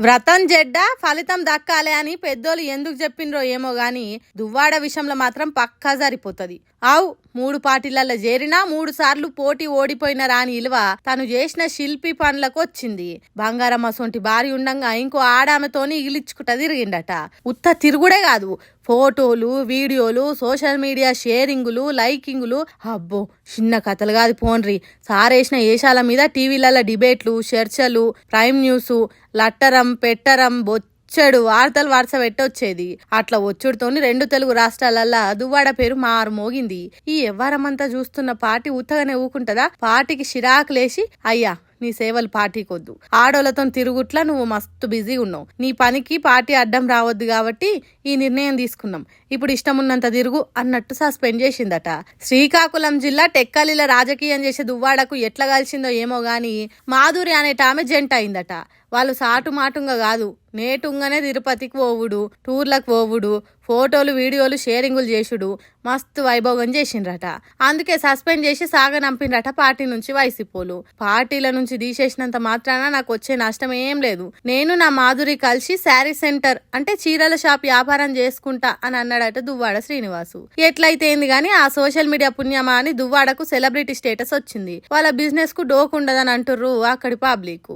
వ్రతం జెడ్డ ఫలితం దక్కాలే అని పెద్దోళ్ళు ఎందుకు చెప్పిండ్రో ఏమో గాని దువ్వాడ విషయంలో మాత్రం పక్కా సరిపోతుంది. ఆవు 3 పార్టీలలో చేరినా 3 సార్లు పోటీ ఓడిపోయిన రాని ఇలువ తను చేసిన శిల్పి పనులకు వచ్చింది. బంగారం అసొంటి భారీ ఉండంగా ఇంకో ఆడామెతోని ఇగిలిచ్చుకుంటా తిరిగిండట. ఉత్త తిరుగుడే కాదు, ఫోటోలు, వీడియోలు, సోషల్ మీడియా షేరింగులు, లైకింగులు, అబ్బో చిన్న కథలు కాదు పోన్రి. సారేసిన ఏషాల మీద టీవీలలో డిబేట్లు, చర్చలు, ప్రైమ్ న్యూస్, లట్టరం పెట్టరం బొచ్చడు వార్తలు వరుస పెట్టొచ్చేది. అట్లా వచ్చుడుతోని 2 తెలుగు రాష్ట్రాలల్లా దువ్వాడ పేరు మారు మోగింది. ఈ ఎవ్వరమంతా చూస్తున్న పార్టీ ఉత్తగానే ఊకుంటదా? పార్టీకి చిరాకులేసి అయ్యా నీ సేవలు పార్టీకొద్దు, ఆడోళ్లతో తిరుగుట్లా నువ్వు మస్తు బిజీ ఉన్నావు, నీ పనికి పార్టీ అడ్డం రావద్దు కాబట్టి ఈ నిర్ణయం తీసుకున్నాం, ఇప్పుడు ఇష్టమున్నంత తిరుగు అన్నట్టు సస్పెండ్ చేసిందట. శ్రీకాకుళం జిల్లా టెక్కలిల రాజకీయం చేసే దువ్వాడకు ఎట్లా కలిసిందో ఏమో గాని మాధురి అనేట ఆమె జంట అయిందట. వాళ్ళు సాటు మాటుంగా కాదు, నేటుంగానే తిరుపతికి పోవుడు, టూర్లకు పోవుడు, ఫోటోలు వీడియోలు షేరింగులు చేసుడు మస్తు వైభోగం చేసిండ్రట. అందుకే సస్పెండ్ చేసి సాగనంపిండ్రట పార్టీ నుంచి వైసీపోలు. పార్టీల నుంచి తీసేసినంత మాత్రాన నాకు వచ్చే నష్టం ఏం లేదు, నేను నా మాధురి కలిసి శారీ సెంటర్ అంటే చీరల షాప్ వ్యాపారం చేసుకుంటా అని అన్నాడట దువ్వాడ శ్రీనివాసు. ఎట్లయితే ఏంది గాని ఆ సోషల్ మీడియా పుణ్యమా అని దువ్వాడకు సెలబ్రిటీ స్టేటస్ వచ్చింది. వాళ్ళ బిజినెస్ కు డోకుండదని అంటుర్రు అక్కడి పబ్లిక్.